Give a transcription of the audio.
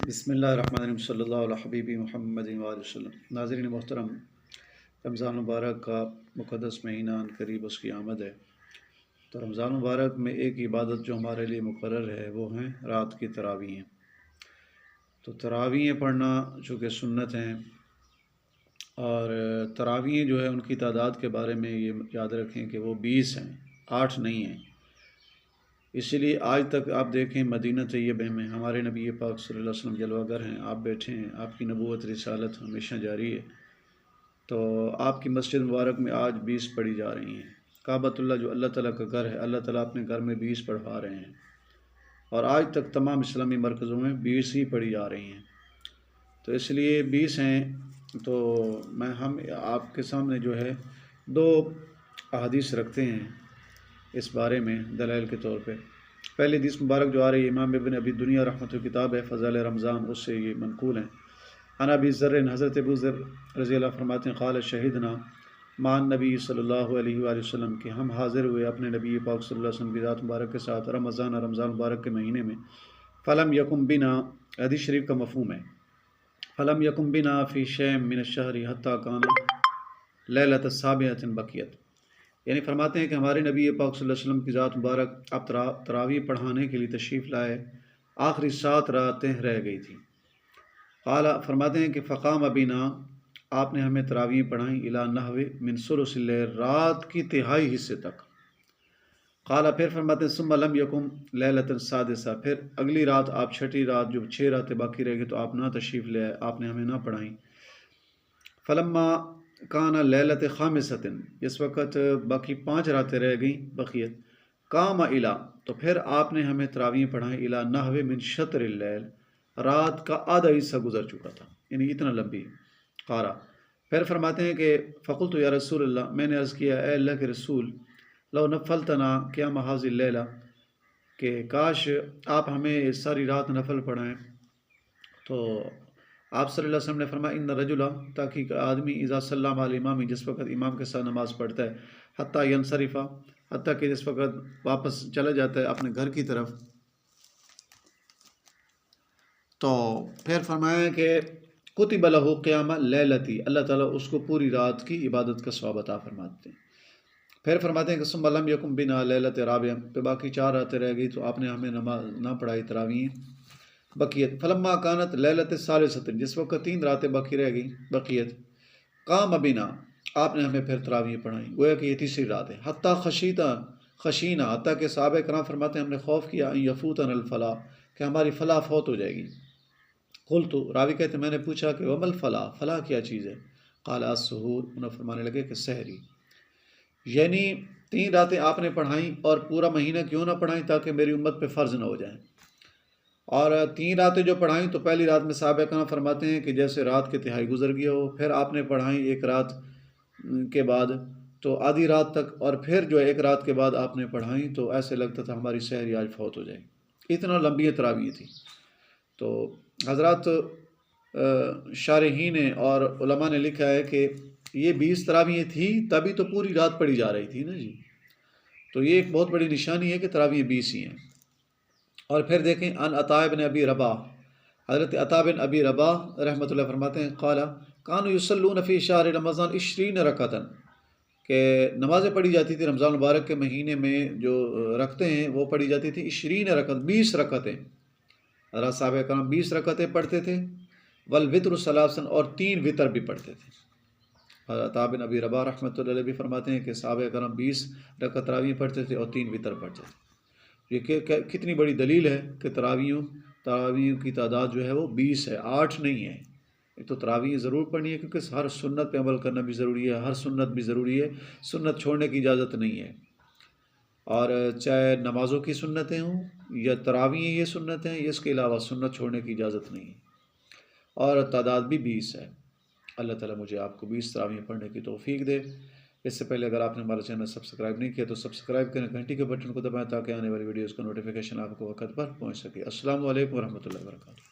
بسم اللہ الرحمن الرحیم صلی اللہ علیہ حبیبی محمد وآلہ وسلم۔ ناظرین محترم، رمضان مبارک کا مقدس مہینہ عن قریب اس کی آمد ہے۔ تو رمضان مبارک میں ایک عبادت جو ہمارے لیے مقرر ہے وہ ہیں رات کی تراویحیں۔ تو تراویحیں پڑھنا چونکہ سنت ہیں، اور تراویحیں جو ہے ان کی تعداد کے بارے میں یہ یاد رکھیں کہ وہ 20 ہیں، 8 نہیں ہیں۔ اسی لیے آج تک آپ دیکھیں مدینہ طیبہ میں ہمارے نبی پاک صلی اللہ علیہ وسلم جلوہ گر ہیں، آپ بیٹھے ہیں، آپ کی نبوت رسالت ہمیشہ جاری ہے۔ تو آپ کی مسجد مبارک میں آج 20 پڑھی جا رہی ہیں۔ کعبۃ اللہ جو اللہ تعالیٰ کا گھر ہے، اللہ تعالیٰ اپنے گھر میں 20 پڑھوا رہے ہیں، اور آج تک تمام اسلامی مرکزوں میں 20 ہی پڑھی جا رہی ہیں۔ تو اس لیے 20 ہیں۔ تو ہم آپ کے سامنے جو ہے 2 احادیث رکھتے ہیں اس بارے میں دلائل کے طور پہ۔ پہلی حدیث مبارک جو آ رہی ہے امام ابن ابی دنیا رحمۃ کتاب ہے فضائل رمضان، اس سے یہ منقول ہیں۔ عن ابی ذر، حضرت ابو ذر رضی اللہ فرماتے ہیں قال شہدنا مع النبی صلی اللہ علیہ وآلہ وسلم، کہ ہم حاضر ہوئے اپنے نبی پاک صلی اللہ علیہ وسلم کی ذات مبارک کے ساتھ رمضان مبارک کے مہینے میں۔ فلم یکم بنا، حدیث شریف کا مفہوم ہے، فلم یکم بنا فی شیء من الشہر حتی کان لیلۃ السابعۃ بقیت، یعنی فرماتے ہیں کہ ہمارے نبی پاک صلی اللہ علیہ وسلم کی ذات مبارک اب تراویح پڑھانے کے لیے تشریف لائے، آخری 7 راتیں رہ گئی تھیں۔ قال، فرماتے ہیں کہ فقام بنا، آپ نے ہمیں تراویح پڑھائیں الی نحو من ثلث اللیل، رات کی تہائی حصے تک۔ قال، پھر فرماتے ہیں ثم لم یکم لیلۃ السادسہ، پھر اگلی رات آپ 6ٹھی رات جو 6 راتیں باقی رہ گئی تو آپ نہ تشریف لے آئے، آپ نے ہمیں نہ پڑھائیں۔ فلما کان لیلۃ خامسۃ، اس وقت باقی 5 راتیں رہ گئیں بقیت، قام الی، تو پھر آپ نے ہمیں تراویح پڑھائیں الی نحو من شطر اللیل، رات کا آدھا حصہ گزر چکا تھا، یعنی اتنا لمبی۔ قارا، پھر فرماتے ہیں کہ فقلت یا رسول اللہ، میں نے عرض کیا اے اللہ کے رسول، لو نفلتنا قیام هذه اللیلہ، کہ کاش آپ ہمیں ساری رات نفل پڑھائیں۔ تو آپ صلی اللہ علیہ وسلم نے فرمایا ان رجلا، تاکہ آدمی اذا سلم علی الامام، جس وقت امام کے ساتھ نماز پڑھتا ہے، حتیٰ ینصرف، حتیٰ کہ جس وقت واپس چلا جاتا ہے اپنے گھر کی طرف، تو پھر فرمایا کہ کتب لہ قیام لیلتی، اللہ تعالیٰ اس کو پوری رات کی عبادت کا ثواب عطا فرماتے ہیں۔ پھر فرماتے ہیں کہ ثم لم یکم بنا لیلۃ رابعہ، پہ باقی 4 راتیں رہ گئی تو آپ نے ہمیں نماز نہ پڑھائی تراویح بقیت۔ فلما کانت لیلۃ الثالثۃ، جس وقت 3 راتیں باقی رہ گئیں بقیت، قام بنا، آپ نے ہمیں پھر تراویح پڑھائی، گویا کہ یہ تیسری رات ہے۔ حتیٰ خشینا، حتیٰ کہ صحابہ کرام فرماتے ہیں ہم نے خوف کیا ان یفوتنا الفلاح، کہ ہماری فلاح فوت ہو جائے گی۔ قلت، راوی کہتے ہیں میں نے پوچھا کہ وما الفلاح، فلاح کیا چیز ہے؟ قال السحور، انہوں فرمانے لگے کہ سحری، یعنی 3 راتیں آپ نے پڑھائیں، اور پورا مہینہ کیوں نہ پڑھائیں تاکہ میری امت پہ فرض نہ ہو جائیں۔ اور 3 راتیں جو پڑھائیں تو پہلی رات میں صحابہ کرام فرماتے ہیں کہ جیسے رات کی تہائی گزر گیا ہو، پھر آپ نے پڑھائیں 1 رات کے بعد تو آدھی رات تک، اور پھر جو 1 رات کے بعد آپ نے پڑھائیں تو ایسے لگتا تھا ہماری سحری آج فوت ہو جائے، اتنا لمبی تراویح تھی۔ تو حضرات شارحین اور علماء نے لکھا ہے کہ یہ 20 تراویحیں تھی تبھی تو پوری رات پڑھی جا رہی تھی نا جی، تو یہ ایک بہت بڑی نشانی ہے کہ تراویح 20 ہی ہیں۔ اور پھر دیکھیں ان عطاء بن ابی رباح، حضرت عطاء بن ابی رباح رحمۃ اللہ فرماتے ہیں قال کانوا یصلون فی شہر رمضان 20 رکعۃ، کہ نمازیں پڑھی جاتی تھی رمضان مبارک کے مہینے میں، جو رکھتے ہیں وہ پڑھی جاتی تھی 20 رکعت، 20 رکعتیں، حضرات صحابہ کرام 20 رکعتیں پڑھتے تھے، والوتر ثلاثا، اور 3 وطر بھی پڑھتے تھے۔ حضرت عطاء بن ابی رباح رحمۃ اللہ علیہ بھی فرماتے ہیں کہ صحابہ کرام 20 رکعت تراویح پڑھتے تھے اور 3 وطر پڑھتے تھے۔ یہ کتنی بڑی دلیل ہے کہ تراویحوں کی تعداد جو ہے وہ 20 ہے، 8 نہیں ہے۔ ایک تو تراویح ضرور پڑھنی ہے کیونکہ ہر سنت پہ عمل کرنا بھی ضروری ہے، ہر سنت بھی ضروری ہے، سنت چھوڑنے کی اجازت نہیں ہے، اور چاہے نمازوں کی سنتیں ہوں یا تراویح یہ سنت ہیں، اس کے علاوہ سنت چھوڑنے کی اجازت نہیں ہے، اور تعداد بھی 20 ہے۔ اللہ تعالیٰ مجھے آپ کو 20 تراویح پڑھنے کی توفیق دے۔ اس سے پہلے اگر آپ نے ہمارا چینل سبسکرائب نہیں کیا تو سبسکرائب کریں، گھنٹی کے بٹن کو دبائیں تاکہ آنے والی ویڈیوز کا نوٹیفیکیشن آپ کو وقت پر پہنچ سکے۔ السلام علیکم ورحمۃ اللہ وبرکاتہ۔